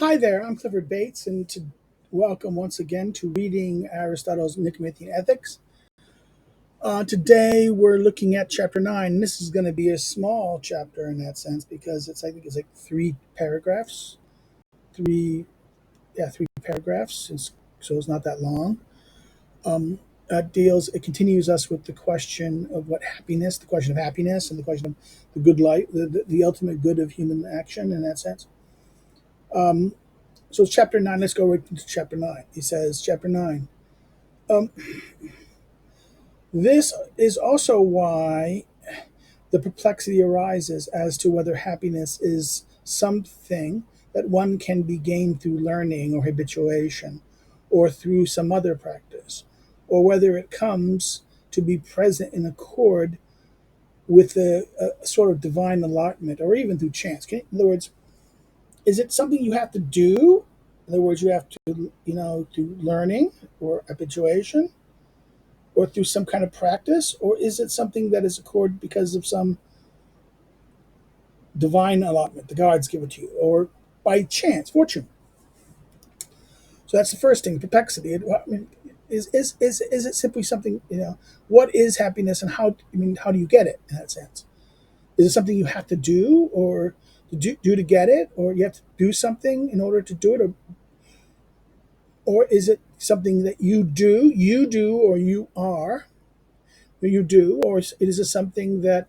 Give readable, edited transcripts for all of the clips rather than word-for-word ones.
Hi there, I'm Clifford Bates, and welcome once again to Reading Aristotle's Nicomachean Ethics. Today we're looking at chapter 9. This is going to be a small chapter in that sense because I think it's like three paragraphs. Three paragraphs, so it's not that long. It continues us with the question of the question of happiness, and the question of the good life, the ultimate good of human action in that sense. So it's chapter 9. Let's go right into chapter 9. He says, chapter 9. This is also why the perplexity arises as to whether happiness is something that one can be gained through learning or habituation or through some other practice, or whether it comes to be present in accord with a sort of divine allotment or even through chance. In other words, is it something you have to do? In other words, you have to, through learning or habituation or through some kind of practice, or is it something that is occurred because of some divine allotment the gods give it to you, or by chance, fortune? So that's the first thing, perplexity. Is it simply something, what is happiness and how do you get it in that sense? Is it something you have to do or do to get it, or you have to do something in order to do it, or is it something that you do, or you are, or you do, or is it something that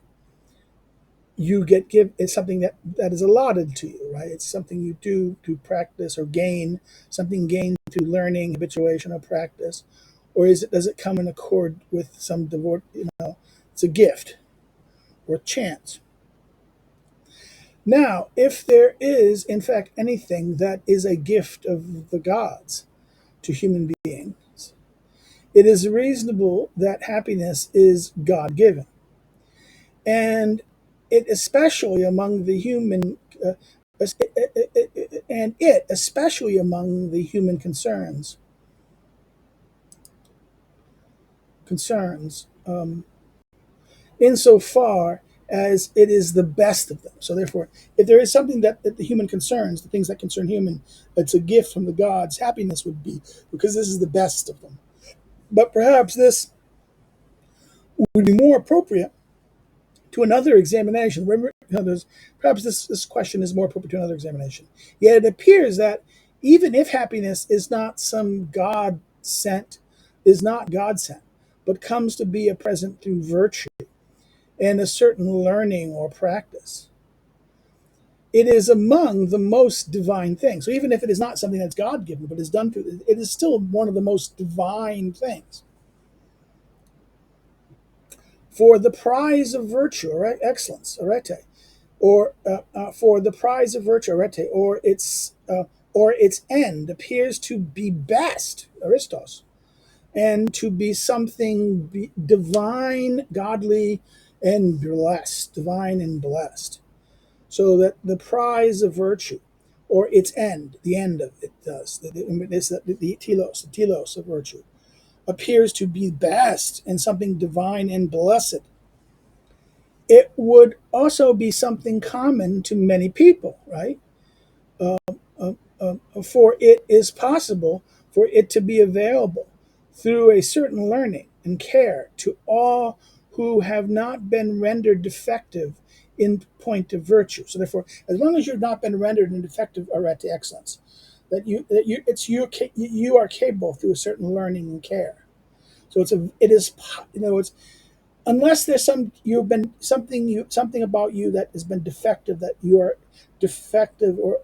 you it's something that is allotted to you, right? It's something you do to practice or gain, something gained through learning, habituation, or practice, or does it come in accord with some divorce? It's a gift or chance. Now, if there is in fact anything that is a gift of the gods to human beings, it is reasonable that happiness is God given, and it especially among the human especially among the human concerns, insofar as it is the best of them. So therefore, if there is something that the human concerns, the things that concern human, it's a gift from the gods, happiness would be, because this is the best of them. But perhaps this would be more appropriate to another examination. Remember, perhaps this question is more appropriate to another examination. Yet it appears that even if happiness is not God sent, but comes to be a present through virtue and a certain learning or practice, it is among the most divine things. So even if it is not something that's God given, but is done through, it is still one of the most divine things. For the prize of virtue, or excellence, arete, for the prize of virtue, arete, or its end appears to be best, Aristos, and to be something divine, godly, and blessed, divine and blessed. So that the prize of virtue, or its end, the end of it does, the telos of virtue, appears to be best and something divine and blessed. It would also be something common to many people, right? For it is possible for it to be available through a certain learning and care to all who have not been rendered defective in point of virtue. So therefore, as long as you've not been rendered defective arete excellence, you are capable through a certain learning and care. So it's unless there's something about you that has been defective, that you are defective or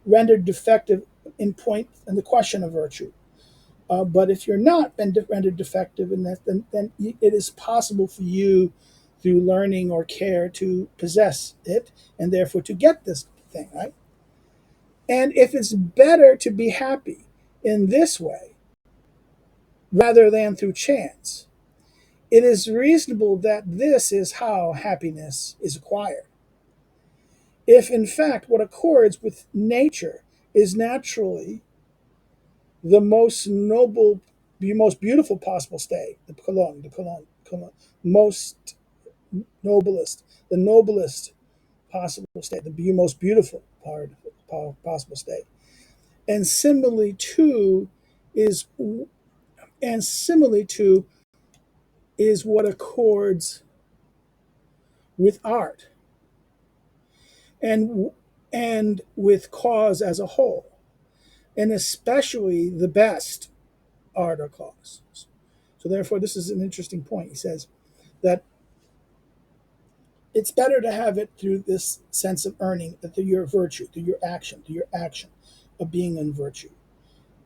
rendered defective in the question of virtue. But if you're not been rendered defective in that, then it is possible for you through learning or care to possess it and therefore to get this thing, right? And if it's better to be happy in this way rather than through chance, it is reasonable that this is how happiness is acquired. If in fact what accords with nature is naturally the most noble, the most beautiful possible state, the most noblest, the noblest possible state, the most beautiful part of it. possible state. And similarly to is and similarly to is what accords with art and with cause as a whole, and especially the best art or cause. So therefore, this is an interesting point. He says that it's better to have it through this sense of earning, through your virtue, through your action of being in virtue.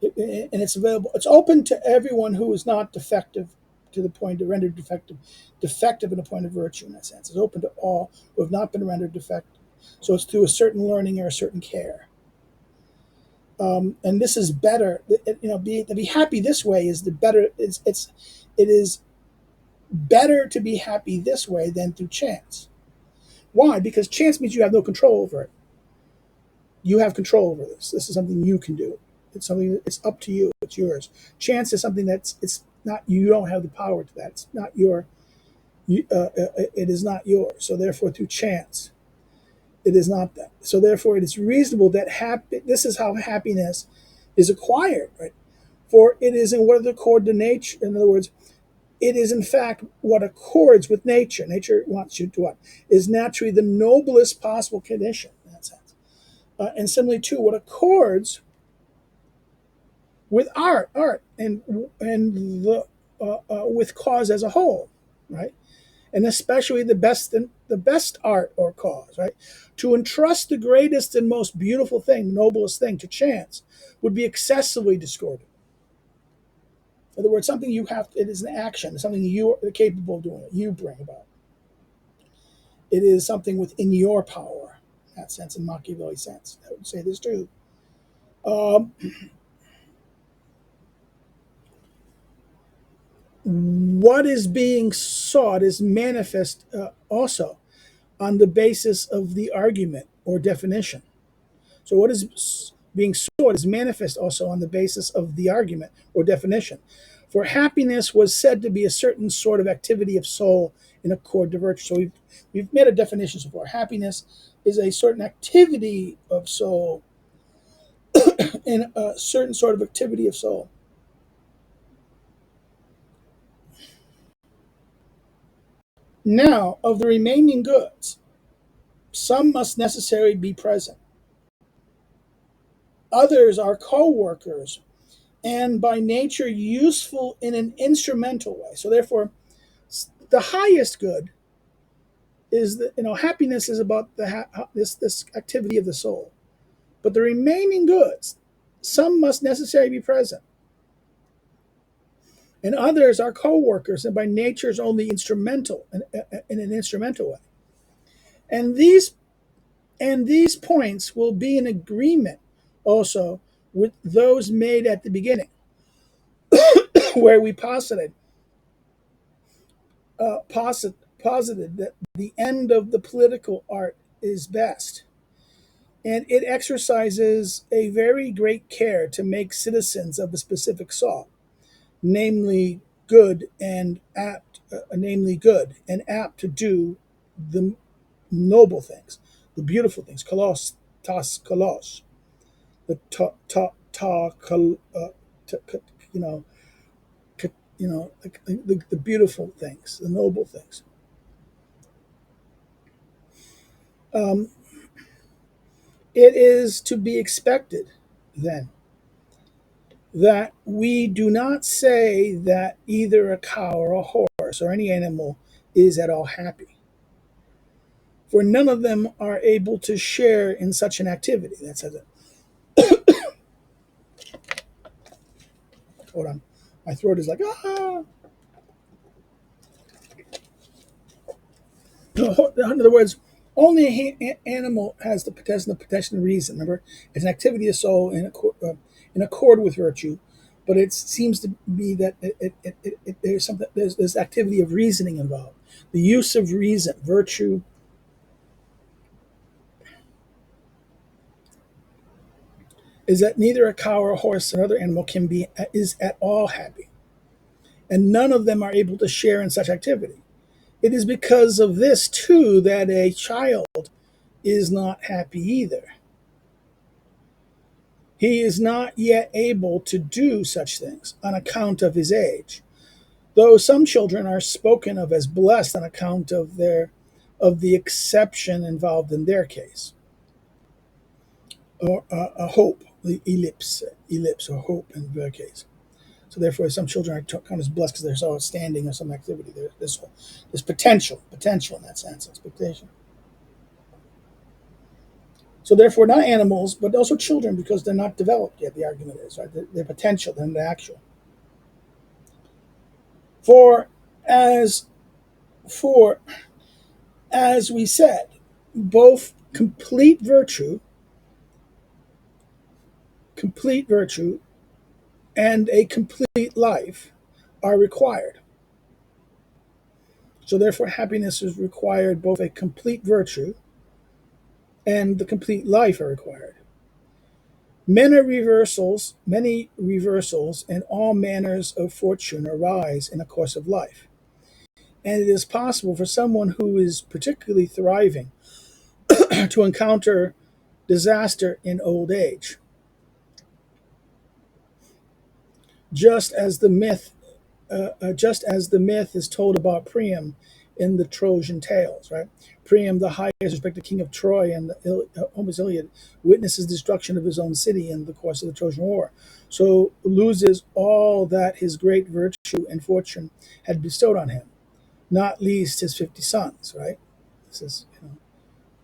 And it's available. It's open to everyone who is not defective to the point of rendered defective in the point of virtue. In that sense, it's open to all who have not been rendered defective. So it's through a certain learning or a certain care. And this is better. To be happy this way is the better. It is better to be happy this way than through chance. Why? Because chance means you have no control over it. You have control over this. This is something you can do. It's something it's up to you. It's yours. Chance is something it's not. You don't have the power to that. It's not your. It is not yours. So therefore, through chance, it is not that. So therefore, it is reasonable that this is how happiness is acquired, right? For it is in what accord to nature. In other words, it is in fact what accords with nature. Nature wants you to what is naturally the noblest possible condition in that sense. And similarly, too, what accords with art, and the with cause as a whole, right? And especially the best art or cause, right? To entrust the greatest and most beautiful thing, noblest thing, to chance would be excessively discordant. In other words, something you have. It is an action, something you are capable of doing. You bring about. It is something within your power. In that sense, in Machiavelli's sense, I would say this too. What is being sought is manifest also on the basis of the argument or definition. So, what is being sought is manifest also on the basis of the argument or definition. For happiness was said to be a certain sort of activity of soul in accord to virtue. So, we've made a definition so far. Happiness is a certain activity of soul, in a certain sort of activity of soul. Now, of the remaining goods, some must necessarily be present. Others are co-workers and by nature useful in an instrumental way. So therefore, the highest good is that happiness is about this activity of the soul. But the remaining goods, some must necessarily be present, and others are co-workers and by nature is only instrumental in an instrumental way. And these points will be in agreement also with those made at the beginning, where we posited that the end of the political art is best, and it exercises a very great care to make citizens of a specific sort, namely good and apt to do the noble things, the beautiful things, kalos, tas kalos, the you know, the beautiful things, the noble things. It is to be expected, then, that we do not say that either a cow or a horse or any animal is at all happy, for none of them are able to share in such an activity. That says it. Hold on. My throat is like, ah. In other words, only an animal has the potential to reason. Remember, it's an activity of soul in accord with virtue, but it seems to be that there's activity of reasoning involved. The use of reason, virtue, is that neither a cow or a horse or other animal is at all happy, and none of them are able to share in such activity. It is because of this too that a child is not happy either. He is not yet able to do such things on account of his age, though some children are spoken of as blessed on account of the exception involved in their case, or a hope, the ellipse, or hope in their case. So therefore, some children are counted as blessed because they're so outstanding in some activity. There's potential in that sense, expectation. So therefore, not animals, but also children, because they're not developed yet. The argument is right; they're potential than the actual. For as for as we said, both complete virtue, and a complete life are required. So therefore, happiness is required. Both a complete virtue and the complete life are required. Many reversals, and all manners of fortune arise in the course of life. And it is possible for someone who is particularly thriving to encounter disaster in old age, just as the myth, just as the myth is told about Priam in the Trojan tales. Right, Priam, the highest respected king of Troy and the Homer's Iliad, witnesses destruction of his own city in the course of the Trojan War, so loses all that his great virtue and fortune had bestowed on him, not least his 50 sons. Right, this is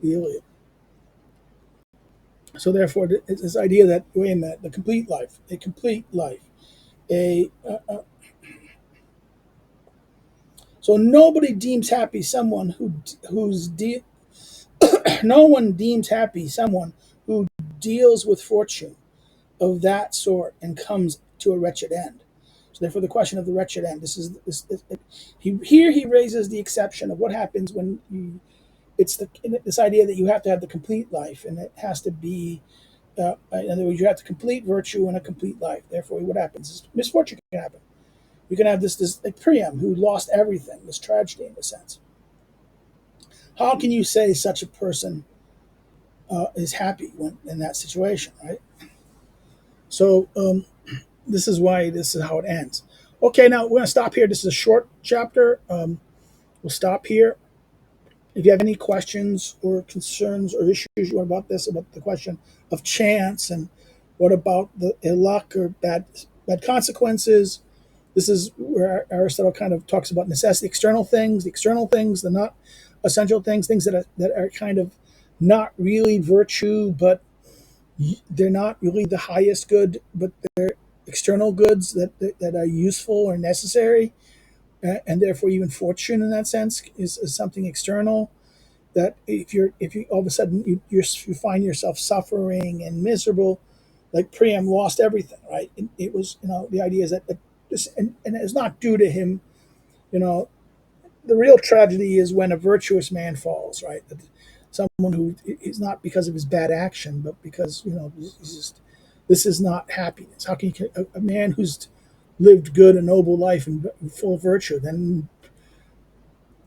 the Iliad. So therefore, it's this idea that wait a minute, a complete life, a so nobody deems happy someone who's no one deems happy someone who deals with fortune of that sort and comes to a wretched end. So therefore, the question of the wretched end. He raises the exception of what happens when it's this idea that you have to have the complete life, and it has to be in other words, you have to complete virtue and a complete life. Therefore, what happens is misfortune can happen. You can have this like Priam who lost everything, this tragedy in a sense. How can you say such a person is happy when in that situation, right? So this is how it ends. Okay, now we're going to stop here. This is a short chapter. We'll stop here. If you have any questions or concerns or issues you want about the question of chance, and what about the ill luck or bad consequences, this is where Aristotle kind of talks about necessity, the external things, the not essential things that are kind of not really virtue, but they're not really the highest good, but they're external goods that are useful or necessary, and therefore even fortune in that sense is something external. That if you all of a sudden you find yourself suffering and miserable, like Priam lost everything, right? It was the idea is that this and it's not due to him. You know, the real tragedy is when a virtuous man falls, right? That someone who is not because of his bad action, but because he's just, this is not happiness. How can you, a man who's lived good, a noble life and full of virtue, then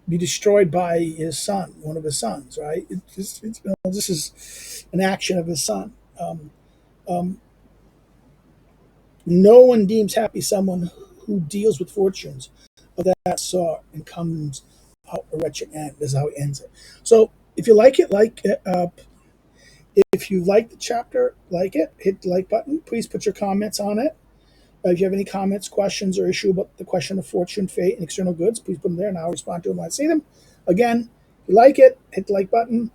be destroyed by his son, one of his sons, right? This is an action of his son. Um, no one deems happy someone who deals with fortunes of that sort and comes out a wretched end. This is how he ends it. So if you like it, if you like the chapter, like it, hit the like button. Please put your comments on it. If you have any comments, questions, or issue about the question of fortune, fate, and external goods, please put them there, and I'll respond to them when I see them. Again, if you like it, hit the like button.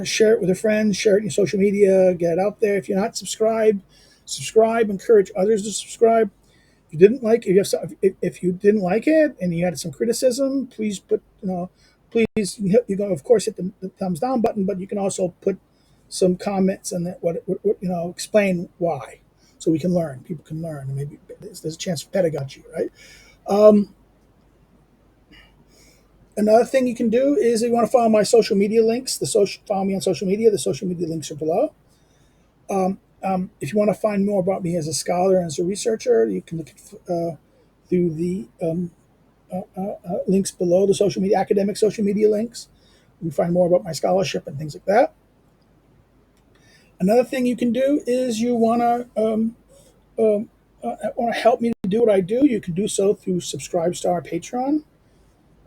Share it with a friend. Share it in your social media. Get it out there. If you're not subscribed, subscribe. Encourage others to subscribe. If you didn't like, if you didn't like it and you had some criticism, please please of course hit the thumbs down button, but you can also put some comments and that what explain why, so we can learn. People can learn, and maybe there's a chance for pedagogy, right? Um, Another thing you can do is if you want to follow my social media links, follow me on social media. The social media links are below. If you want to find more about me as a scholar and as a researcher, you can look through the links below, the academic social media links. You can find more about my scholarship and things like that. Another thing you can do is you want to help me to do what I do. You can do so through subscribe to our Patreon.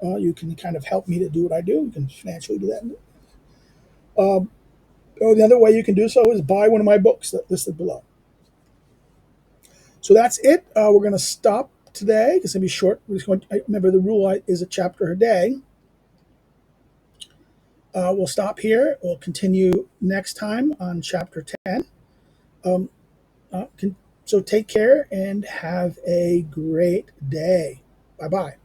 You can kind of help me to do what I do. You can financially do that. Or the other way you can do so is buy one of my books that listed below. So that's it. We're going to stop today. It's going to be short. Remember, the rule is a chapter a day. We'll stop here. We'll continue next time on chapter 10. Um, so take care and have a great day. Bye-bye.